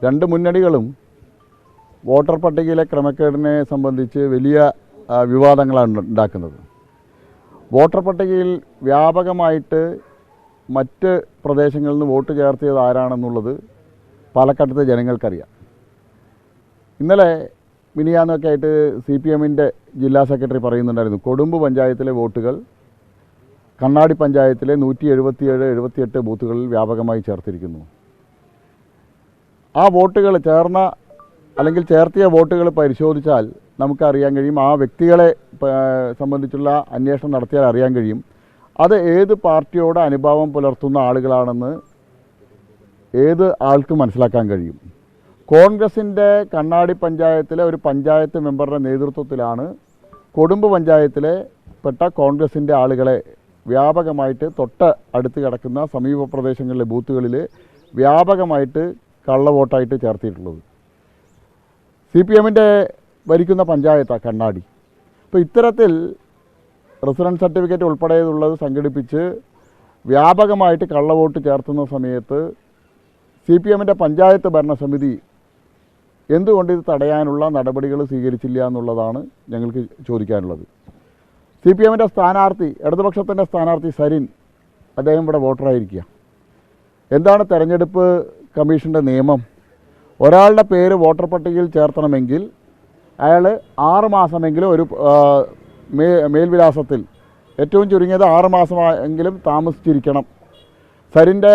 രണ്ട് മുന്നണികളും വോട്ടർ പട്ടികയിലെ ക്രമക്കേടിനെ സംബന്ധിച്ച് വലിയ വിവാദങ്ങളാണ് ഉണ്ടാക്കുന്നത്. വോട്ടർ പട്ടികയിൽ വ്യാപകമായിട്ട് മറ്റ് പ്രദേശങ്ങളിൽ നിന്ന് വോട്ട് ചേർത്തിയത് ആരാണെന്നുള്ളത് പാലക്കാട്ടത്തെ ജനങ്ങൾക്കറിയാം. ഇന്നലെ മിനിയാന്നൊക്കെ ആയിട്ട് CPM-ൻ്റെ ജില്ലാ സെക്രട്ടറി പറയുന്നുണ്ടായിരുന്നു, കൊടുമ്പ് പഞ്ചായത്തിലെ വോട്ടുകൾ കണ്ണാടി പഞ്ചായത്തിലെ 177-78 ബൂത്തുകളിൽ വ്യാപകമായി ചേർത്തിരിക്കുന്നു. ആ വോട്ടുകൾ ചേർത്തിയ വോട്ടുകൾ പരിശോധിച്ചാൽ നമുക്കറിയാൻ കഴിയും, ആ വ്യക്തികളെ സംബന്ധിച്ചുള്ള അന്വേഷണം നടത്തിയാൽ അറിയാൻ കഴിയും അത് ഏത് പാർട്ടിയോട് അനുഭാവം പുലർത്തുന്ന ആളുകളാണെന്ന് ഏത് ആൾക്കും മനസ്സിലാക്കാൻ കഴിയും. കോൺഗ്രസിൻ്റെ കണ്ണാടി പഞ്ചായത്തിലെ ഒരു പഞ്ചായത്ത് മെമ്പറുടെ നേതൃത്വത്തിലാണ് കൊടുമ്പ് പഞ്ചായത്തിലെ പെട്ട കോൺഗ്രസിൻ്റെ ആളുകളെ വ്യാപകമായിട്ട് അടുത്ത് കിടക്കുന്ന സമീപ പ്രദേശങ്ങളിലെ ബൂത്തുകളിൽ വ്യാപകമായിട്ട് കള്ളവോട്ടായിട്ട് ചേർത്തിട്ടുള്ളത്. CPM-ൻ്റെ ഭരിക്കുന്ന പഞ്ചായത്താണ് കണ്ണാടി. അപ്പോൾ ഇത്തരത്തിൽ റെസിഡൻസ് സർട്ടിഫിക്കറ്റ് ഉൾപ്പെടെയുള്ളത് സംഘടിപ്പിച്ച് വ്യാപകമായിട്ട് കള്ളവോട്ട് ചേർത്തുന്ന സമയത്ത് CPM-ൻ്റെ പഞ്ചായത്ത് ഭരണസമിതി എന്തുകൊണ്ട് ഇത് തടയാനുള്ള നടപടികൾ സ്വീകരിച്ചില്ല എന്നുള്ളതാണ് ഞങ്ങൾക്ക് ചോദിക്കാനുള്ളത്. CPM-ൻ്റെ സ്ഥാനാർത്ഥി, ഇടതുപക്ഷത്തിൻ്റെ സ്ഥാനാർത്ഥി സരിൻ, അദ്ദേഹം ഇവിടെ വോട്ടറായിരിക്കുക. എന്താണ് തെരഞ്ഞെടുപ്പ് കമ്മീഷൻ്റെ നിയമം? ഒരാളുടെ പേര് വോട്ടർ പട്ടികയിൽ ചേർത്തണമെങ്കിൽ അയാൾ 6 മാസമെങ്കിലും ഒരു മേൽവിലാസത്തിൽ ഏറ്റവും ചുരുങ്ങിയത് 6 മാസമെങ്കിലും താമസിച്ചിരിക്കണം. സരിൻ്റെ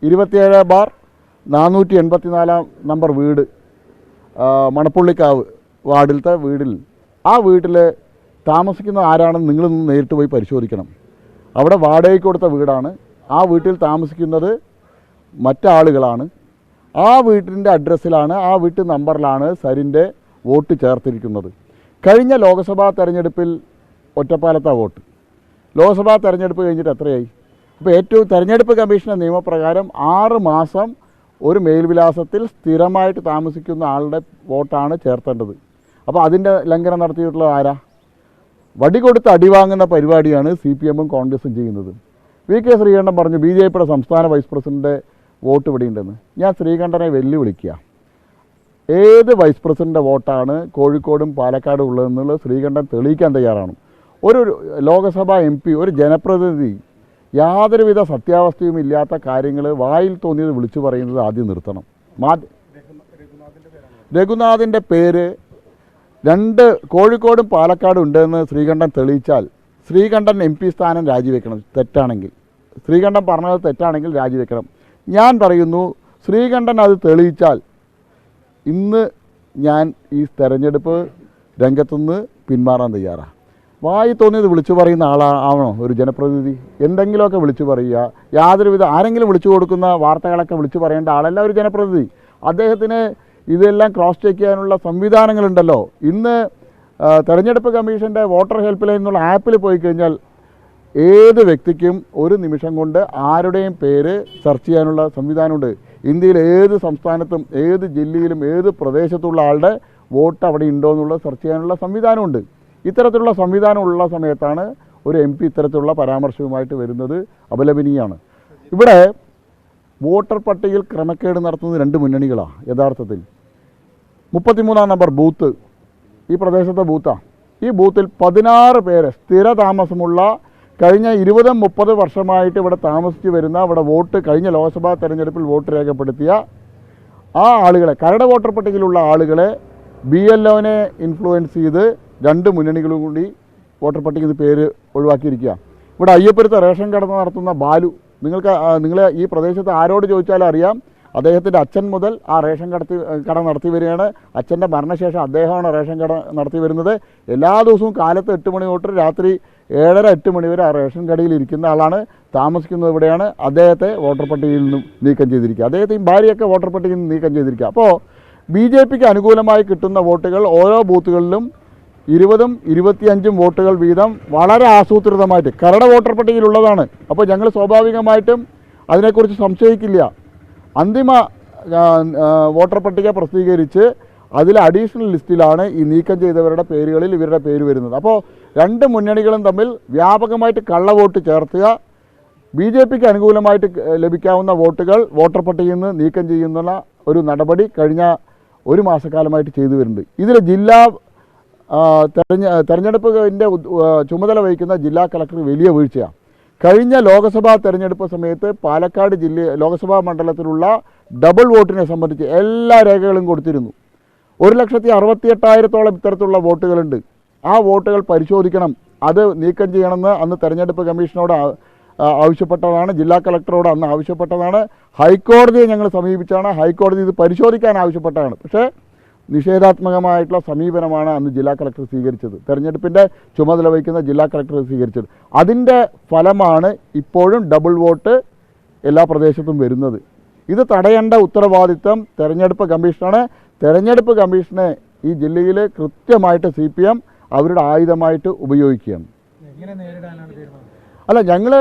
27/484 നമ്പർ വീട്, മണപ്പുള്ളിക്കാവ് വാർഡിലത്തെ വീട്ടിൽ, ആ വീട്ടിൽ താമസിക്കുന്ന ആരാണെന്ന് നിങ്ങളൊന്ന് നേരിട്ട് പോയി പരിശോധിക്കണം. അവിടെ വാടകയ്ക്ക് കൊടുത്ത വീടാണ്, ആ വീട്ടിൽ താമസിക്കുന്നത് മറ്റാളുകളാണ്. ആ വീട്ടിൻ്റെ അഡ്രസ്സിലാണ്, ആ വീട്ടു നമ്പറിലാണ് സരിൻ്റെ വോട്ട് ചേർത്തിരിക്കുന്നത്. കഴിഞ്ഞ ലോക്സഭാ തെരഞ്ഞെടുപ്പിൽ ഒറ്റപ്പാലത്തെ വോട്ട്, ലോക്സഭാ തെരഞ്ഞെടുപ്പ് കഴിഞ്ഞിട്ട് എത്രയായി? അപ്പോൾ ഏറ്റവും തെരഞ്ഞെടുപ്പ് കമ്മീഷൻ്റെ നിയമപ്രകാരം 6 മാസം ഒരു മേൽവിലാസത്തിൽ സ്ഥിരമായിട്ട് താമസിക്കുന്ന ആളുടെ വോട്ടാണ് ചേർത്തേണ്ടത്. അപ്പോൾ അതിൻ്റെ ലംഘനം നടത്തിയിട്ടുള്ളത് ആരാ? വടി കൊടുത്ത് അടിവാങ്ങുന്ന പരിപാടിയാണ് CPM-ഉം കോൺഗ്രസും ചെയ്യുന്നത്. VK ശ്രീകണ്ഠൻ പറഞ്ഞു BJP-യുടെ സംസ്ഥാന വൈസ് പ്രസിഡൻ്റെ വോട്ട് ഇവിടെ ഉണ്ടെന്ന്. ഞാൻ ശ്രീകണ്ഠനെ വെല്ലുവിളിക്കുക, ഏത് വൈസ് പ്രസിഡൻ്റെ വോട്ടാണ് കോഴിക്കോടും പാലക്കാടും ഉള്ളതെന്നുള്ളത് ശ്രീകണ്ഠൻ തെളിയിക്കാൻ തയ്യാറാണ്. ഒരു ലോകസഭാ MP, ഒരു ജനപ്രതിനിധി യാതൊരുവിധ സത്യാവസ്ഥയും ഇല്ലാത്ത കാര്യങ്ങൾ വായിൽ തോന്നിയത് വിളിച്ചു പറയുന്നത് ആദ്യം നിർത്തണം. രഘുനാഥിൻ്റെ പേര് 2 കോഴിക്കോടും പാലക്കാടും ഉണ്ടെന്ന് ശ്രീകണ്ഠൻ തെളിയിച്ചാൽ ശ്രീകണ്ഠൻ MP സ്ഥാനം രാജിവെക്കണം. തെറ്റാണെങ്കിൽ, ശ്രീകണ്ഠൻ പറഞ്ഞത് തെറ്റാണെങ്കിൽ രാജിവെക്കണം. ഞാൻ പറയുന്നു, ശ്രീകണ്ഠൻ അത് തെളിയിച്ചാൽ ഇന്ന് ഞാൻ ഈ തെരഞ്ഞെടുപ്പ് രംഗത്തുനിന്ന് പിന്മാറാൻ തയ്യാറാണ്. വായി തോന്നിയത് വിളിച്ചു പറയുന്ന ആളാവണോ ഒരു ജനപ്രതിനിധി? എന്തെങ്കിലുമൊക്കെ വിളിച്ചു പറയുക, യാതൊരുവിധ ആരെങ്കിലും വിളിച്ചു കൊടുക്കുന്ന വാർത്തകളൊക്കെ വിളിച്ചു പറയേണ്ട ആളല്ല ഒരു ജനപ്രതിനിധി. അദ്ദേഹത്തിന് ഇതെല്ലാം ക്രോസ് ചെക്ക് ചെയ്യാനുള്ള സംവിധാനങ്ങളുണ്ടല്ലോ. ഇന്ന് തെരഞ്ഞെടുപ്പ് കമ്മീഷൻ്റെ വോട്ടർ ഹെൽപ്പ് ലൈൻ എന്നുള്ള ആപ്പിൽ പോയി കഴിഞ്ഞാൽ ഏത് വ്യക്തിക്കും ഒരു നിമിഷം കൊണ്ട് ആരുടെയും പേര് സെർച്ച് ചെയ്യാനുള്ള സംവിധാനമുണ്ട്. ഇന്ത്യയിൽ ഏത് സംസ്ഥാനത്തും ഏത് ജില്ലയിലും ഏത് പ്രദേശത്തുള്ള ആളുടെ വോട്ട് അവിടെ ഉണ്ടോ എന്നുള്ളത് സെർച്ച് ചെയ്യാനുള്ള സംവിധാനമുണ്ട്. ഇത്തരത്തിലുള്ള സംവിധാനമുള്ള സമയത്താണ് ഒരു MP ഇത്തരത്തിലുള്ള പരാമർശവുമായിട്ട് വരുന്നത്. അപലപനീയമാണ്. ഇവിടെ വോട്ടർ പട്ടികയിൽ ക്രമക്കേട് നടത്തുന്നത് 2 മുന്നണികളാണ്. യഥാർത്ഥത്തിൽ 33-ാം നമ്പർ ബൂത്ത് ഈ പ്രദേശത്തെ ബൂത്താണ്. ഈ ബൂത്തിൽ 16 പേര് സ്ഥിര താമസമുള്ള, കഴിഞ്ഞ 20-30 വർഷമായിട്ട് ഇവിടെ താമസിച്ച് വരുന്ന, ഇവിടെ വോട്ട് കഴിഞ്ഞ ലോക്സഭാ തെരഞ്ഞെടുപ്പിൽ വോട്ട് രേഖപ്പെടുത്തിയ ആ ആളുകളെ, കരട് വോട്ടർ പട്ടികയിലുള്ള ആളുകളെ BLO-നെ ഇൻഫ്ലുവൻസ് ചെയ്ത് 2 മുന്നണികളും കൂടി വോട്ടർ പട്ടികയിൽ പേര് ഒഴിവാക്കിയിരിക്കുക. ഇവിടെ അയ്യപ്പുരത്ത് റേഷൻ കട നടത്തുന്ന ബാലു, നിങ്ങൾ ഈ പ്രദേശത്ത് ആരോട് ചോദിച്ചാലും അറിയാം, അദ്ദേഹത്തിൻ്റെ അച്ഛൻ മുതൽ ആ റേഷൻ കട നടത്തി വരികയാണ്. അച്ഛൻ്റെ മരണശേഷം അദ്ദേഹമാണ് റേഷൻ കട നടത്തി വരുന്നത്. എല്ലാ ദിവസവും കാലത്ത് 8 മണി തൊട്ട് രാത്രി 7:30-8 മണി വരെ ആ റേഷൻ കടയിൽ ഇരിക്കുന്ന ആളാണ്. താമസിക്കുന്നത് ഇവിടെയാണ്. അദ്ദേഹത്തെ വോട്ടർ പട്ടികയിൽ നിന്നും നീക്കം ചെയ്തിരിക്കുക. അദ്ദേഹത്തെയും ഭാര്യയൊക്കെ വോട്ടർ പട്ടികയിൽ നിന്ന് നീക്കം ചെയ്തിരിക്കുക. അപ്പോൾ BJP-ക്ക് അനുകൂലമായി കിട്ടുന്ന വോട്ടുകൾ ഓരോ ബൂത്തുകളിലും 20-ഉം 25-ഉം വോട്ടുകൾ വീതം വളരെ ആസൂത്രിതമായിട്ട് കരട് വോട്ടർ പട്ടികയിലുള്ളതാണ്. അപ്പോൾ ഞങ്ങൾ സ്വാഭാവികമായിട്ടും അതിനെക്കുറിച്ച് സംശയിക്കില്ല. അന്തിമ വോട്ടർ പട്ടിക പ്രസിദ്ധീകരിച്ച് അതിൽ അഡീഷണൽ ലിസ്റ്റിലാണ് ഈ നീക്കം ചെയ്തവരുടെ പേരുകളിൽ ഇവരുടെ പേര് വരുന്നത്. അപ്പോൾ 2 മുന്നണികളും തമ്മിൽ വ്യാപകമായിട്ട് കള്ളവോട്ട് ചേർത്തുക, BJPക്ക് അനുകൂലമായിട്ട് ലഭിക്കാവുന്ന വോട്ടുകൾ വോട്ടർ പട്ടികയിൽ നിന്ന് നീക്കം ചെയ്യുന്ന ഒരു നടപടി കഴിഞ്ഞ ഒരു മാസക്കാലമായിട്ട് ചെയ്തു വരുന്നുണ്ട്. ഇതിൽ ജില്ലാ തെരഞ്ഞെടുപ്പിൻ്റെ ചുമതല വഹിക്കുന്ന ജില്ലാ കളക്ടർ വലിയ വീഴ്ചയാണ്. കഴിഞ്ഞ ലോക്സഭാ തെരഞ്ഞെടുപ്പ് സമയത്ത് പാലക്കാട് ലോക്സഭാ മണ്ഡലത്തിലുള്ള ഡബിൾ വോട്ടിനെ സംബന്ധിച്ച് എല്ലാ രേഖകളും കൊടുത്തിരുന്നു. 1,68,000 ഇത്തരത്തിലുള്ള വോട്ടുകളുണ്ട്. ആ വോട്ടുകൾ പരിശോധിക്കണം, അത് നീക്കം ചെയ്യണമെന്ന് അന്ന് തെരഞ്ഞെടുപ്പ് കമ്മീഷനോട് ആവശ്യപ്പെട്ടതാണ്, ജില്ലാ കളക്ടറോട് അന്ന് ആവശ്യപ്പെട്ടതാണ്. ഹൈക്കോടതിയെ ഞങ്ങൾ സമീപിച്ചാണ്, ഹൈക്കോടതി ഇത് പരിശോധിക്കാൻ ആവശ്യപ്പെട്ടതാണ്. പക്ഷേ നിഷേധാത്മകമായിട്ടുള്ള സമീപനമാണ് അന്ന് ജില്ലാ കളക്ടർ സ്വീകരിച്ചത്, തെരഞ്ഞെടുപ്പിൻ്റെ ചുമതല വഹിക്കുന്ന ജില്ലാ കളക്ടർ സ്വീകരിച്ചത്. അതിൻ്റെ ഫലമാണ് ഇപ്പോഴും ഡബിൾ വോട്ട് എല്ലാ പ്രദേശത്തും വരുന്നത്. ഇത് തടയേണ്ട ഉത്തരവാദിത്വം തെരഞ്ഞെടുപ്പ് കമ്മീഷനാണ്. തെരഞ്ഞെടുപ്പ് കമ്മീഷനെ ഈ ജില്ലയിൽ കൃത്യമായിട്ട് CPM അവരുടെ ആയുധമായിട്ട് ഉപയോഗിക്കുകയാണ്. അല്ല, ഞങ്ങൾ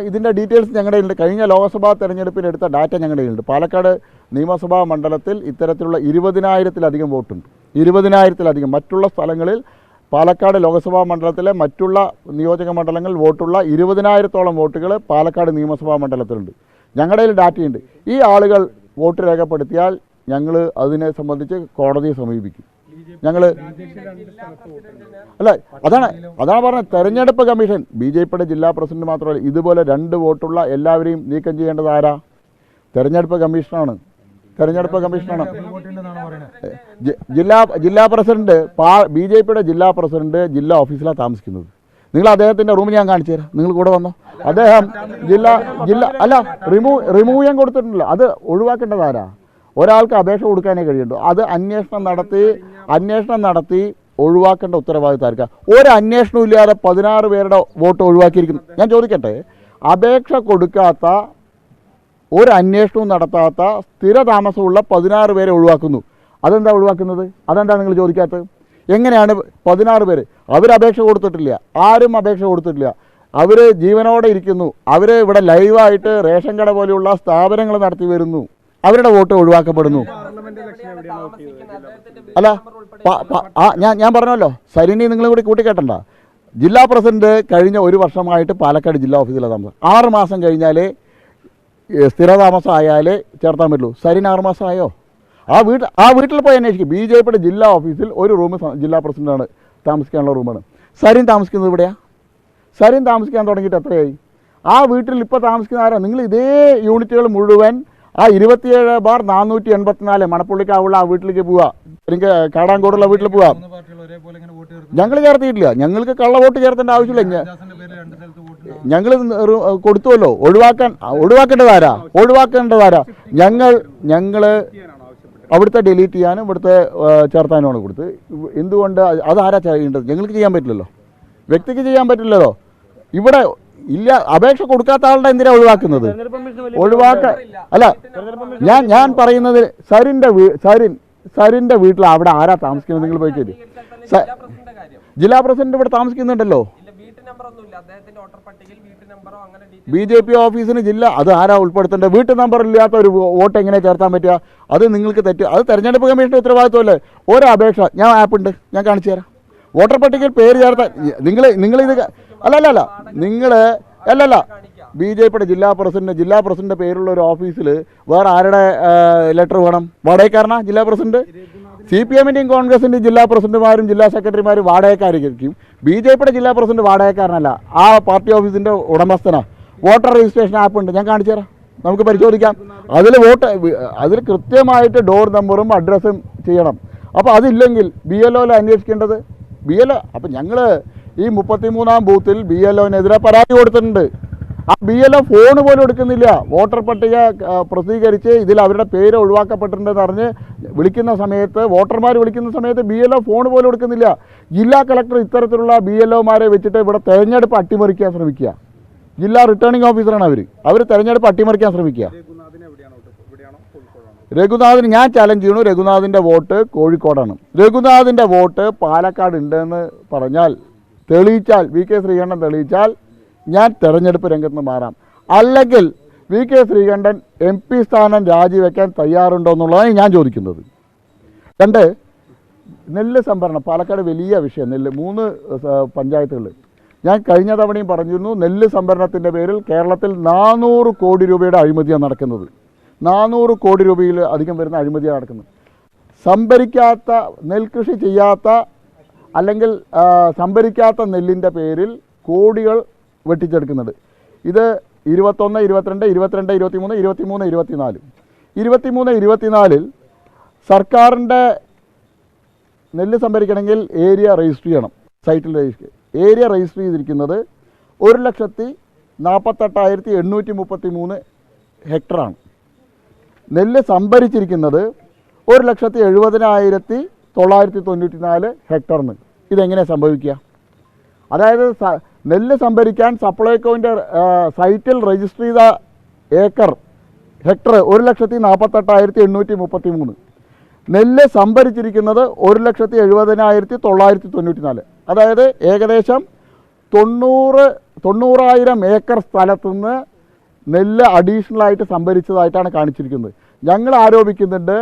ഇതിൻ്റെ ഡീറ്റെയിൽസ് ഞങ്ങളുടെ ഉണ്ട്. കഴിഞ്ഞ ലോക്സഭാ തെരഞ്ഞെടുപ്പിനെടുത്ത ഡാറ്റ ഞങ്ങളുടെ ഉണ്ട്. പാലക്കാട് നിയമസഭാ മണ്ഡലത്തിൽ ഇത്തരത്തിലുള്ള 20,000-ലധികം വോട്ടുണ്ട്. 20,000-ലധികം. മറ്റുള്ള സ്ഥലങ്ങളിൽ പാലക്കാട് ലോക്സഭാ മണ്ഡലത്തിലെ മറ്റുള്ള നിയോജക മണ്ഡലങ്ങളിൽ വോട്ടുള്ള 20,000-ഓളം വോട്ടുകൾ പാലക്കാട് നിയമസഭാ മണ്ഡലത്തിലുണ്ട്. ഞങ്ങളുടെ കയ്യിൽ ഡാറ്റയുണ്ട്. ഈ ആളുകൾ വോട്ട് രേഖപ്പെടുത്തിയാൽ ഞങ്ങൾ അതിനെ സംബന്ധിച്ച് കോടതിയെ സമീപിക്കും. ഞങ്ങൾ അതാണ് പറഞ്ഞത്. തെരഞ്ഞെടുപ്പ് കമ്മീഷൻ BJPയുടെ ജില്ലാ പ്രസിഡന്റ് മാത്രമല്ല, ഇതുപോലെ 2 വോട്ടുള്ള എല്ലാവരെയും നീക്കം ചെയ്യേണ്ടത് ആരാ? തെരഞ്ഞെടുപ്പ് കമ്മീഷനാണ്. ജില്ലാ പ്രസിഡന്റ് BJPയുടെ ജില്ലാ പ്രസിഡന്റ് ജില്ലാ ഓഫീസിലാണ് താമസിക്കുന്നത്. നിങ്ങൾ അദ്ദേഹത്തിൻ്റെ റൂം ഞാൻ കാണിച്ചു തരാം, നിങ്ങൾ കൂടെ വന്നോ. അദ്ദേഹം റിമൂവ് ചെയ്യാൻ കൊടുത്തിട്ടുണ്ടല്ലോ, അത് ഒഴിവാക്കേണ്ടത് ആരാ? ഒരാൾക്ക് അപേക്ഷ കൊടുക്കാനേ കഴിയുള്ളൂ. അത് അന്വേഷണം നടത്തി ഒഴിവാക്കേണ്ട ഉത്തരവാദിത്തം ആർക്കാ? ഒരു അന്വേഷണവും ഇല്ലാതെ 16 പേരുടെ വോട്ട് ഒഴിവാക്കിയിരിക്കുന്നു. ഞാൻ ചോദിക്കട്ടെ, അപേക്ഷ കൊടുക്കാത്ത, ഒരു അന്വേഷണവും നടത്താത്ത, സ്ഥിര താമസമുള്ള 16 പേരെ ഒഴിവാക്കുന്നു. അതെന്താ ഒഴിവാക്കുന്നത്? അതെന്താ നിങ്ങൾ ചോദിക്കാത്തത്? എങ്ങനെയാണ് 16 പേര്? അവർ അപേക്ഷ കൊടുത്തിട്ടില്ല, ആരും അപേക്ഷ കൊടുത്തിട്ടില്ല. അവർ ജീവനോടെ ഇരിക്കുന്നു. അവർ ഇവിടെ ലൈവായിട്ട് റേഷൻ കട പോലെയുള്ള സ്ഥാപനങ്ങൾ നടത്തി വരുന്നു. അവരുടെ വോട്ട് ഒഴിവാക്കപ്പെടുന്നു. അല്ല, ഞാൻ പറഞ്ഞല്ലോ, സരിനി നിങ്ങളും കൂടി കൂട്ടിക്കേട്ടണ്ട. ജില്ലാ പ്രസിഡന്റ് കഴിഞ്ഞ 1 വർഷമായിട്ട് പാലക്കാട് ജില്ലാ ഓഫീസിലാണ് താമസം. 6 മാസം കഴിഞ്ഞാലേ സ്ഥിരതാമസം ആയാലേ ചേർത്താൻ പറ്റുള്ളൂ. സരിന് 6 മാസം ആയോ? ആ വീട്ടിൽ പോയി അന്വേഷിക്കും. BJPയുടെ ജില്ലാ ഓഫീസിൽ ഒരു റൂം ജില്ലാ പ്രസിഡന്റാണ് താമസിക്കാനുള്ള റൂമാണ്. സരിൻ താമസിക്കുന്നത് ഇവിടെയാണ്. സരിൻ താമസിക്കാൻ തുടങ്ങിയിട്ട് എത്രയായി? ആ വീട്ടിൽ ഇപ്പോൾ താമസിക്കുന്ന ആരാ? നിങ്ങൾ ഇതേ യൂണിറ്റുകൾ മുഴുവൻ ആ 27/484 മണപ്പുള്ളിക്കാവുള്ള ആ വീട്ടിലേക്ക് പോവുക, എനിക്ക് കാടാങ്കോടുള്ള വീട്ടിൽ പോവാം. ഞങ്ങൾ ചേർത്തിയിട്ടില്ല. ഞങ്ങൾക്ക് കള്ള വോട്ട് ചേർത്തേണ്ട ആവശ്യമില്ല. ഞങ്ങൾ കൊടുത്തുവല്ലോ. ഒഴിവാക്കേണ്ടതാരാ? ഞങ്ങൾ അവിടുത്തെ ഡിലീറ്റ് ചെയ്യാനും ഇവിടുത്തെ ചേർത്താനുമാണ് കൊടുത്ത്. എന്തുകൊണ്ട്? അതാരാ ചെയ്യേണ്ടത്? ഞങ്ങൾക്ക് ചെയ്യാൻ പറ്റില്ലല്ലോ, വ്യക്തിക്ക് ചെയ്യാൻ പറ്റില്ലല്ലോ. ഇവിടെ ഇല്ല, അപേക്ഷ കൊടുക്കാത്ത ആളുടെ എന്തിനാ ഒഴിവാക്കുന്നത്? അല്ല, ഞാൻ പറയുന്നത് സരിന്റെ വീട്ടിൽ അവിടെ ആരാ താമസിക്കുന്നത്? നിങ്ങൾ പോയി കേട്ടി. ജില്ലാ പ്രസിഡന്റ് ഇവിടെ താമസിക്കുന്നുണ്ടല്ലോ. BJP ഓഫീസിന് അത് ആരാ ഉൾപ്പെടുത്തേണ്ടത്? വീട്ടു നമ്പർ ഇല്ലാത്ത ഒരു വോട്ട് എങ്ങനെ ചേർത്താൻ പറ്റുക? അത് നിങ്ങൾക്ക് തെറ്റ്. അത് തെരഞ്ഞെടുപ്പ് കമ്മീഷന്റെ ഉത്തരവാദിത്വമല്ലേ? ഒരു അപേക്ഷ ഞാൻ ആപ്പുണ്ട്, ഞാൻ കാണിച്ചു തരാം. വോട്ടർ പട്ടികയിൽ പേര് ചേർത്താൻ നിങ്ങളിത് അല്ലല്ല, BJPയുടെ ജില്ലാ പ്രസിഡന്റ് പേരുള്ള ഒരു ഓഫീസിൽ വേറെ ആരുടെ ലെറ്റർ വേണം? വാടകക്കാരനാ ജില്ലാ പ്രസിഡന്റ്? CPMന്റെയും കോൺഗ്രസിന്റെയും ജില്ലാ പ്രസിഡന്റുമാരും ജില്ലാ സെക്രട്ടറിമാരും വാടകക്കാരായിരിക്കും. BJPയുടെ ജില്ലാ പ്രസിഡന്റ് വാടകക്കാരനല്ല, ആ പാർട്ടി ഓഫീസിന്റെ ഉടമസ്ഥനാ. വോട്ടർ രജിസ്ട്രേഷൻ ആപ്പ് ഉണ്ട്, ഞാൻ കാണിച്ചു തരാം, നമുക്ക് പരിശോധിക്കാം. അതിൽ കൃത്യമായിട്ട് ഡോർ നമ്പറും അഡ്രസ്സും ചെയ്യണം. അപ്പോൾ അതില്ലെങ്കിൽ BLOയിൽ അന്വേഷിക്കേണ്ടത്. അപ്പം ഞങ്ങൾ ഈ 33-ാം ബൂത്തിൽ BLOനെതിരെ പരാതി കൊടുത്തിട്ടുണ്ട്. ആ BLO ഫോൺ പോലും എടുക്കുന്നില്ല. വോട്ടർ പട്ടിക പ്രസിദ്ധീകരിച്ച് ഇതിൽ അവരുടെ പേര് ഒഴിവാക്കപ്പെട്ടിട്ടുണ്ടെന്ന് അറിഞ്ഞ് വോട്ടർമാർ വിളിക്കുന്ന സമയത്ത് BLO ഫോൺ പോലും എടുക്കുന്നില്ല. ജില്ലാ കളക്ടർ ഇത്തരത്തിലുള്ള BLOമാരെ വെച്ചിട്ട് ഇവിടെ തെരഞ്ഞെടുപ്പ് അട്ടിമറിക്കാൻ ശ്രമിക്കുക. ജില്ലാ റിട്ടേണിംഗ് ഓഫീസറാണ് അവർ തെരഞ്ഞെടുപ്പ് അട്ടിമറിക്കാൻ ശ്രമിക്കുക. രഘുനാഥിന് ഞാൻ ചാലഞ്ച് ചെയ്യണു. രഘുനാഥിൻ്റെ വോട്ട് കോഴിക്കോടാണ്. രഘുനാഥിൻ്റെ വോട്ട് പാലക്കാട് ഉണ്ടെന്ന് പറഞ്ഞാൽ, തെളിയിച്ചാൽ, VK ശ്രീകണ്ഠൻ തെളിയിച്ചാൽ ഞാൻ തെരഞ്ഞെടുപ്പ് രംഗത്ത് നിന്ന് മാറാം. അല്ലെങ്കിൽ VK ശ്രീകണ്ഠൻ MP സ്ഥാനം രാജിവെക്കാൻ തയ്യാറുണ്ടോ എന്നുള്ളതാണ് ഞാൻ ചോദിക്കുന്നത്. 2, നെല്ല് സംഭരണം. പാലക്കാട് വലിയ വിഷയം. നെല്ല് 3 പഞ്ചായത്തുകൾ ഞാൻ കഴിഞ്ഞ തവണയും പറഞ്ഞിരുന്നു, നെല്ല് സംഭരണത്തിൻ്റെ പേരിൽ കേരളത്തിൽ 400 കോടി രൂപയുടെ അഴിമതിയാണ് നടക്കുന്നത്. 400 കോടി രൂപയിൽ അധികം വരുന്ന അഴിമതിയാണ് നടക്കുന്നത്. സംഭരിക്കാത്ത, നെൽകൃഷി ചെയ്യാത്ത അല്ലെങ്കിൽ സംഭരിക്കാത്ത നെല്ലിൻ്റെ പേരിൽ കോടികൾ വെട്ടിച്ചെടുക്കുന്നുണ്ട്. ഇത് 21, 22, 22, 23, 23, 24 24 സർക്കാരിൻ്റെ നെല്ല് സംഭരിക്കണമെങ്കിൽ ഏരിയ രജിസ്റ്റർ ചെയ്യണം. സൈറ്റിൽ ഏരിയ രജിസ്റ്റർ ചെയ്തിരിക്കുന്നത് 1,48,833 ഹെക്ടറാണ്. നെല്ല് സംഭരിച്ചിരിക്കുന്നത് 1,70,994 ഹെക്ടറിന്. ഇതെങ്ങനെ സംഭവിക്കുക? അതായത് നെല്ല് സംഭരിക്കാൻ സപ്ലൈകോവിൻ്റെ സൈറ്റിൽ രജിസ്റ്റർ ചെയ്ത ഹെക്ടർ 1,48,833. നെല്ല് സംഭരിച്ചിരിക്കുന്നത് 1,70,994. അതായത് ഏകദേശം 90,000 ഏക്കർ സ്ഥലത്തുനിന്ന് നെല്ല് അഡീഷണലായിട്ട് സംഭരിച്ചതായിട്ടാണ് കാണിച്ചിരിക്കുന്നത്. ഞങ്ങൾ ആരോപിക്കുന്നുണ്ട്,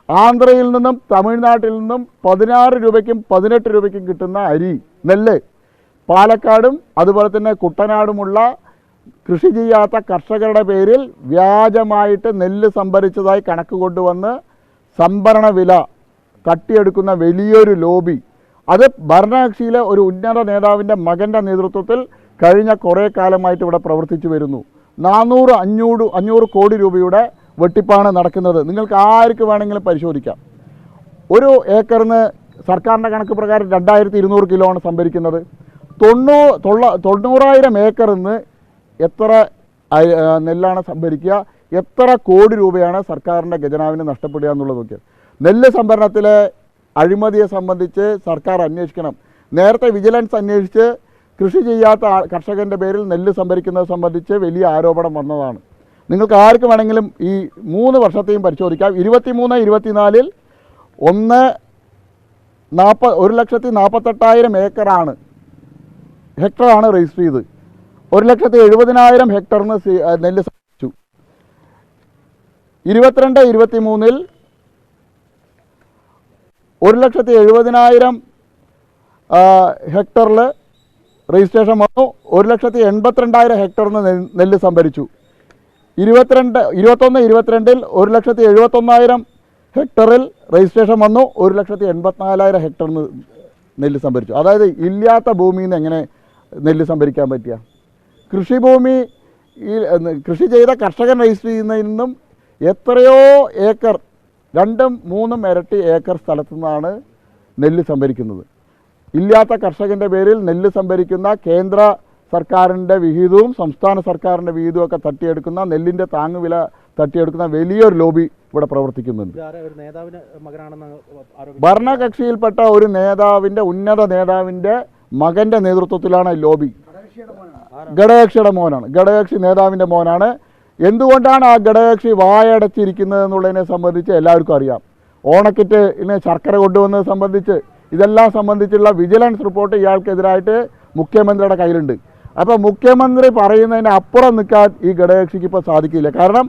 ആന്ധ്രയിൽ നിന്നും തമിഴ്നാട്ടിൽ നിന്നും 16 രൂപയ്ക്കും 18 രൂപയ്ക്കും കിട്ടുന്ന നെല്ല് പാലക്കാടും അതുപോലെ തന്നെ കുട്ടനാടുമുള്ള കൃഷി ചെയ്യാത്ത കർഷകരുടെ പേരിൽ വ്യാജമായിട്ട് നെല്ല് സംഭരിച്ചതായി കണക്ക് കൊണ്ടുവന്ന് സംഭരണ വില തട്ടിയെടുക്കുന്ന വലിയൊരു ലോബി, അത് ഭരണകക്ഷിയിലെ ഒരു ഉന്നത നേതാവിൻ്റെ മകൻ്റെ നേതൃത്വത്തിൽ കഴിഞ്ഞ കുറേ കാലമായിട്ട് ഇവിടെ പ്രവർത്തിച്ചു വരുന്നു. 400-500 കോടി രൂപയുടെ വെട്ടിപ്പാണ് നടക്കുന്നത്. നിങ്ങൾക്ക് ആർക്ക് വേണമെങ്കിലും പരിശോധിക്കാം. ഒരു ഏക്കറിന് സർക്കാരിൻ്റെ കണക്ക് പ്രകാരം 2200 കിലോ ആണ് സംഭരിക്കുന്നത്. 90,000 ഏക്കറിന് എത്ര നെല്ലാണ് സംഭരിക്കുക, എത്ര കോടി രൂപയാണ് സർക്കാരിൻ്റെ ഖജനാവിന് നഷ്ടപ്പെടുക എന്നുള്ളത് നോക്കിയാൽ. നെല്ല് സംഭരണത്തിലെ അഴിമതിയെ സംബന്ധിച്ച് സർക്കാർ അന്വേഷിക്കണം. നേരത്തെ വിജിലൻസ് അന്വേഷിച്ച് കൃഷി ചെയ്യാത്ത കർഷകൻ്റെ പേരിൽ നെല്ല് സംഭരിക്കുന്നത് സംബന്ധിച്ച് വലിയ ആരോപണം വന്നതാണ്. നിങ്ങൾക്ക് ആർക്ക് വേണമെങ്കിലും ഈ 3 വർഷത്തെയും പരിശോധിക്കാം. 23-24 1,48,000 ഹെക്ടറാണ് രജിസ്റ്റർ ചെയ്ത്. 1,70,000 ഹെക്ടറിന് നെല്ല് സംഭരിച്ചു. 22-23 1,70,000 ഹെക്ടറിൽ രജിസ്ട്രേഷൻ വന്നു. 1,82,000 ഹെക്ടറിന് നെല്ല് സംഭരിച്ചു. 21-22 1,71,000 ഹെക്ടറിൽ രജിസ്ട്രേഷൻ വന്നു. 1,84,000 ഹെക്ടറിന് നെല്ല് സംഭരിച്ചു. അതായത് ഇല്ലാത്ത ഭൂമിയിൽ നിന്ന് എങ്ങനെ നെല്ല് സംഭരിക്കാൻ പറ്റുക? കൃഷിഭൂമി കൃഷി ചെയ്ത കർഷകൻ രജിസ്റ്റർ ചെയ്യുന്നതിൽ നിന്നും എത്രയോ ഏക്കർ, 2-3 ഇരട്ടി ഏക്കർ സ്ഥലത്തു നിന്നാണ് നെല്ല് സംഭരിക്കുന്നത്. ഇല്ലാത്ത കർഷകൻ്റെ പേരിൽ നെല്ല് സംഭരിക്കുന്ന കേന്ദ്ര സർക്കാരിൻ്റെ വിഹിതവും സംസ്ഥാന സർക്കാരിൻ്റെ വിഹിതവും ഒക്കെ തട്ടിയെടുക്കുന്ന, നെല്ലിൻ്റെ താങ്ങുവില തട്ടിയെടുക്കുന്ന വലിയൊരു ലോബി ഇവിടെ പ്രവർത്തിക്കുന്നുണ്ട്. ഭരണകക്ഷിയിൽപ്പെട്ട ഒരു നേതാവിൻ്റെ, ഉന്നത നേതാവിൻ്റെ മകൻ്റെ നേതൃത്വത്തിലാണ് ലോബി. ഘടകകക്ഷിയുടെ മോനാണ്, ഘടകകക്ഷി നേതാവിൻ്റെ മോനാണ്. എന്തുകൊണ്ടാണ് ആ ഘടകകക്ഷി വായടച്ചിരിക്കുന്നത് എന്നുള്ളതിനെ സംബന്ധിച്ച് എല്ലാവർക്കും അറിയാം. ഓണക്കിറ്റിന് ശർക്കര കൊണ്ടുവന്നത് സംബന്ധിച്ച്, ഇതെല്ലാം സംബന്ധിച്ചുള്ള വിജിലൻസ് റിപ്പോർട്ട് ഇയാൾക്കെതിരായിട്ട് മുഖ്യമന്ത്രിയുടെ കയ്യിലുണ്ട്. അപ്പോൾ മുഖ്യമന്ത്രി പറയുന്നതിന് അപ്പുറം നിൽക്കാൻ ഈ ഘടകകക്ഷിക്ക് ഇപ്പോൾ സാധിക്കില്ല. കാരണം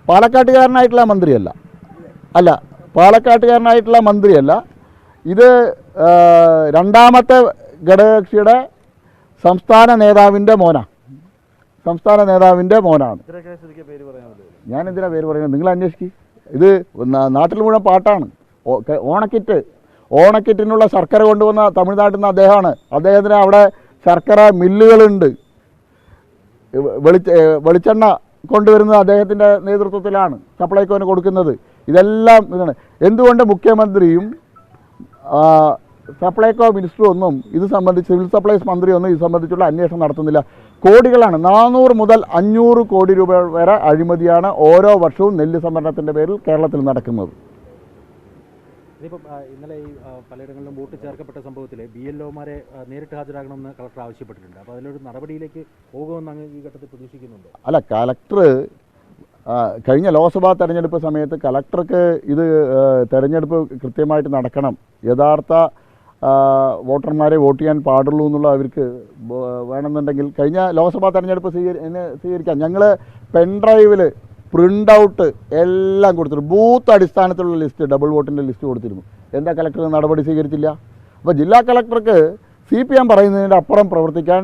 പാലക്കാട്ടുകാരനായിട്ടുള്ള മന്ത്രിയല്ല, പാലക്കാട്ടുകാരനായിട്ടുള്ള മന്ത്രിയല്ല. ഇത് രണ്ടാമത്തെ ഘടകകക്ഷിയുടെ സംസ്ഥാന നേതാവിൻ്റെ മോനാണ്. ഞാൻ എന്തിനാ പേര് പറയുന്നത്? നിങ്ങൾ അന്വേഷിക്കുക. ഇത് നാട്ടിൽ മുഴുവൻ പാട്ടാണ്. ഓണക്കിറ്റിനുള്ള ശർക്കര കൊണ്ടുവന്ന തമിഴ്നാട്ടിൽ നിന്ന് അദ്ദേഹമാണ്. അദ്ദേഹത്തിന് അവിടെ ശർക്കര മില്ലുകളുണ്ട്. വെളിച്ചെണ്ണ കൊണ്ടുവരുന്നത് അദ്ദേഹത്തിൻ്റെ നേതൃത്വത്തിലാണ് സപ്ലൈകോന് കൊടുക്കുന്നത്. ഇതെല്ലാം ഇതാണ്. എന്തുകൊണ്ട് മുഖ്യമന്ത്രിയും സപ്ലൈകോ മിനിസ്റ്ററും ഒന്നും ഇത് സംബന്ധിച്ച്, സിവിൽ സപ്ലൈസ് മന്ത്രിയൊന്നും ഇത് സംബന്ധിച്ചുള്ള അന്വേഷണം നടത്തുന്നില്ല? കോടികളാണ്, 400 മുതൽ 500 കോടി രൂപ വരെ അഴിമതിയാണ് ഓരോ വർഷവും നെല്ല് സംഭരണത്തിൻ്റെ പേരിൽ കേരളത്തിൽ നടക്കുന്നത്. ഇതിപ്പം ഇന്നലെ ഈ പലയിടങ്ങളിലും വോട്ട് ചേർക്കപ്പെട്ട സംഭവത്തിൽ BLOമാരെ നേരിട്ട് ഹാജരാകണമെന്ന് കളക്ടർ ആവശ്യപ്പെട്ടിട്ടുണ്ട്. അപ്പോൾ അതിലൊരു നടപടിയിലേക്ക് പോകുമെന്ന് അങ്ങ് ഈ ഘട്ടത്തിൽ പ്രതീക്ഷിക്കുന്നുണ്ട്? അല്ല, കളക്ടർ കഴിഞ്ഞ ലോക്സഭാ തെരഞ്ഞെടുപ്പ് സമയത്ത് കളക്ടർക്ക് ഇത് തെരഞ്ഞെടുപ്പ് കൃത്യമായിട്ട് നടക്കണം, യഥാർത്ഥ വോട്ടർമാരെ വോട്ട് ചെയ്യാൻ പാടുള്ളൂ എന്നുള്ള അവർക്ക് വേണമെന്നുണ്ടെങ്കിൽ കഴിഞ്ഞ ലോക്സഭാ തെരഞ്ഞെടുപ്പ് സ്വീകരിക്കാം. ഞങ്ങൾ പെൻഡ്രൈവിൽ പ്രിൻ്റ് ഔട്ട് എല്ലാം കൊടുത്തിരുന്നു. ബൂത്ത് അടിസ്ഥാനത്തിലുള്ള ലിസ്റ്റ്, ഡബിൾ വോട്ടിൻ്റെ ലിസ്റ്റ് കൊടുത്തിരുന്നു. എന്താ കളക്ടർ നടപടി സ്വീകരിച്ചില്ല? അപ്പോൾ ജില്ലാ കളക്ടർക്ക് CPM പറയുന്നതിൻ്റെ അപ്പുറം പ്രവർത്തിക്കാൻ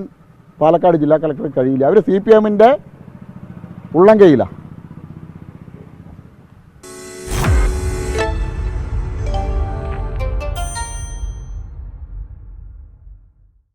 പാലക്കാട് ജില്ലാ കളക്ടർക്ക് കഴിയില്ല. അവർ CPMൻ്റെ ഉള്ളം കൈയിലാണ്.